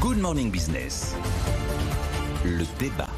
Good Morning Business. Le débat.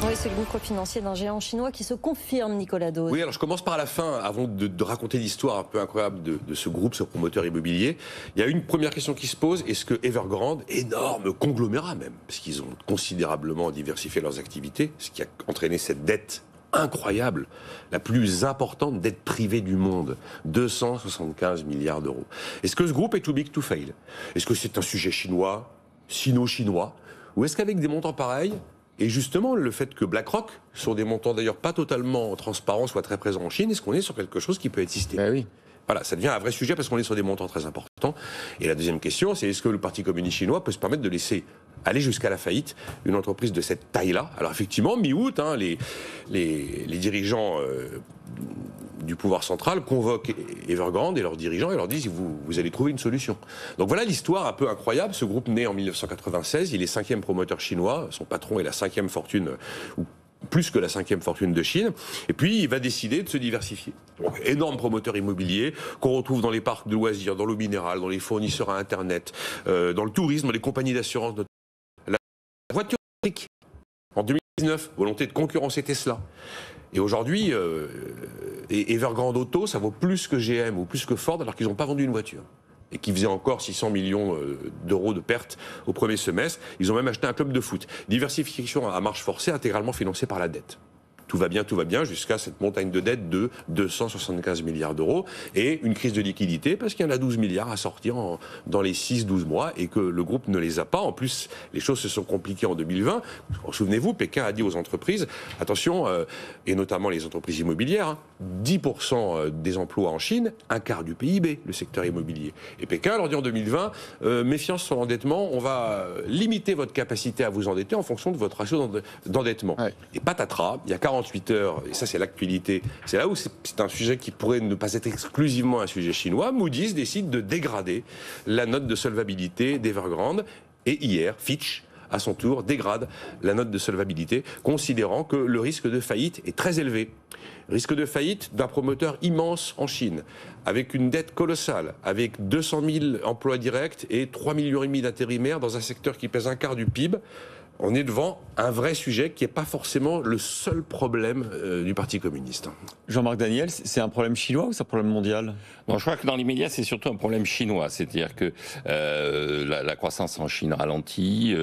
Oui, c'est le gouffre financier d'un géant chinois qui se confirme, Nicolas Dose. Oui, alors je commence par la fin, avant de raconter l'histoire un peu incroyable de ce groupe, ce promoteur immobilier. Il y a une première question qui se pose, est-ce que Evergrande, énorme conglomérat même, parce qu'ils ont considérablement diversifié leurs activités, ce qui a entraîné cette dette incroyable, la plus importante dette privée du monde, 275 milliards d'euros. Est-ce que ce groupe est too big to fail? Est-ce que c'est un sujet chinois, sino-chinois? Ou est-ce qu'avec des montants pareils, et justement le fait que BlackRock, sur des montants d'ailleurs pas totalement transparents, soit très présent en Chine, est-ce qu'on est sur quelque chose qui peut être systémique? Oui. Voilà, ça devient un vrai sujet parce qu'on est sur des montants très importants. Et la deuxième question, c'est est-ce que le Parti communiste chinois peut se permettre de laisser aller jusqu'à la faillite une entreprise de cette taille-là? Alors effectivement, mi-août, les dirigeants du pouvoir central convoquent Evergrande et leurs dirigeants et leur disent vous allez trouver une solution. Donc voilà l'histoire un peu incroyable. Ce groupe né en 1996, il est 5e promoteur chinois, son patron est la 5e fortune, ou plus que la 5e fortune de Chine, et puis il va décider de se diversifier. Donc énorme promoteur immobilier qu'on retrouve dans les parcs de loisirs, dans l'eau minérale, dans les fournisseurs à Internet, dans le tourisme, dans les compagnies d'assurance, la voiture électrique. En 2019, volonté de concurrencer Tesla. Et aujourd'hui, Evergrande Auto, ça vaut plus que GM ou plus que Ford alors qu'ils n'ont pas vendu une voiture. Et qui faisait encore 600 millions d'euros de pertes au premier semestre. Ils ont même acheté un club de foot. Diversification à marche forcée, intégralement financée par la dette. Tout va bien, jusqu'à cette montagne de dette de 275 milliards d'euros et une crise de liquidité parce qu'il y en a 12 milliards à sortir dans les 6-12 mois et que le groupe ne les a pas. En plus, les choses se sont compliquées en 2020. Souvenez-vous, Pékin a dit aux entreprises, attention, et notamment les entreprises immobilières, 10% des emplois en Chine, un quart du PIB, le secteur immobilier. Et Pékin leur dit en 2020, méfiance sur l'endettement, on va limiter votre capacité à vous endetter en fonction de votre ratio d'endettement. Ouais. Et patatras, il y a 48 heures, et ça c'est l'actualité, c'est là où c'est un sujet qui pourrait ne pas être exclusivement un sujet chinois. Moody's décide de dégrader la note de solvabilité d'Evergrande, et hier, Fitch, à son tour, dégrade la note de solvabilité, considérant que le risque de faillite est très élevé. Risque de faillite d'un promoteur immense en Chine, avec une dette colossale, avec 200 000 emplois directs et 3,5 millions d'intérimaires dans un secteur qui pèse un quart du PIB. On est devant un vrai sujet qui n'est pas forcément le seul problème du Parti communiste. Jean-Marc Daniel, c'est un problème chinois ou c'est un problème mondial? Non, je crois que dans l'immédiat, c'est surtout un problème chinois. C'est-à-dire que la croissance en Chine ralentit,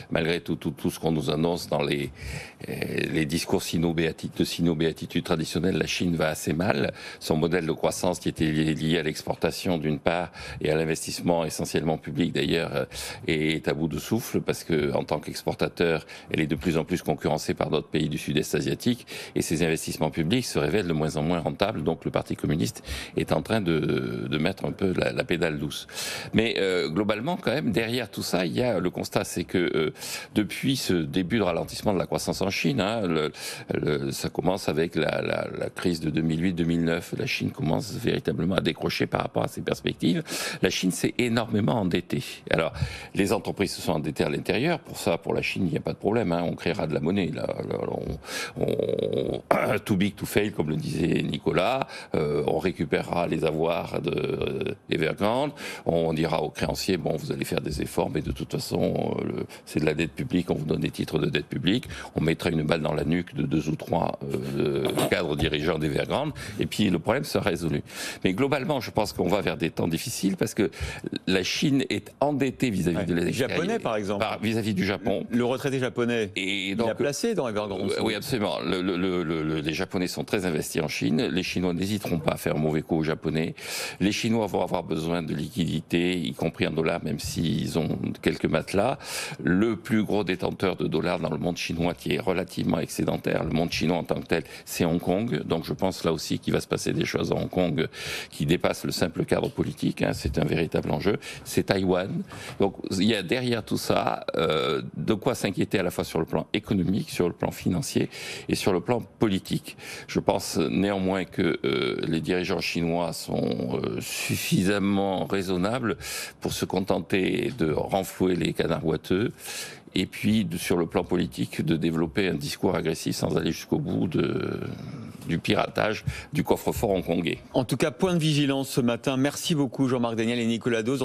malgré tout ce qu'on nous annonce dans les discours de sino-béatitude traditionnelle, la Chine va assez mal. Son modèle de croissance qui était lié à l'exportation d'une part et à l'investissement essentiellement public d'ailleurs est à bout de souffle parce que en tant qu'exportateur, elle est de plus en plus concurrencée par d'autres pays du sud-est asiatique et ces investissements publics se révèlent de moins en moins rentables. Donc le Parti communiste est en train de mettre un peu la pédale douce. Mais globalement, quand même, derrière tout ça, il y a le constat, c'est que depuis ce début de ralentissement de la croissance en Chine, ça commence avec la crise de 2008-2009. La Chine commence véritablement à décrocher par rapport à ses perspectives. La Chine s'est énormément endettée. Alors, les entreprises se sont endettées à l'intérieur. Pour ça, pour la Chine, il n'y a pas de problème. On créera de la monnaie. Too big to fail, comme le disait Nicolas. On récupérera les avoirs d'Evergrande. On dira aux créanciers, bon, vous allez faire des efforts, mais de toute façon, c'est de la dette publique. On vous donne des titres de dette publique. On mettra une balle dans la nuque de 2 ou 3 cadres dirigeants d'Evergrande. Et puis, le problème sera résolu. Mais globalement, je pense qu'on va vers des temps difficiles parce que la Chine est endettée vis-à-vis de les Japonais, par exemple. Vis-à-vis du Japon. Le retraité japonais, et donc, il a placé dans Evergrande. Oui, absolument. Les Japonais sont très investis en Chine. Les Chinois n'hésiteront pas à faire mauvais coup aux Japonais. Les Chinois vont avoir besoin de liquidités, y compris en dollars, même s'ils ont quelques matelas. Le plus gros détenteur de dollars dans le monde chinois, qui est relativement excédentaire, le monde chinois en tant que tel, c'est Hong Kong. Donc je pense là aussi qu'il va se passer des choses à Hong Kong qui dépassent le simple cadre politique. C'est un véritable enjeu. C'est Taïwan. Donc il y a derrière tout ça de quoi s'inquiéter à la fois sur le plan économique, sur le plan financier et sur le plan politique. Je pense néanmoins que les dirigeants chinois sont suffisamment raisonnables pour se contenter de renflouer les canards boiteux et puis sur le plan politique de développer un discours agressif sans aller jusqu'au bout du piratage du coffre-fort hongkongais. En tout cas, point de vigilance ce matin. Merci beaucoup Jean-Marc Daniel et Nicolas Dose.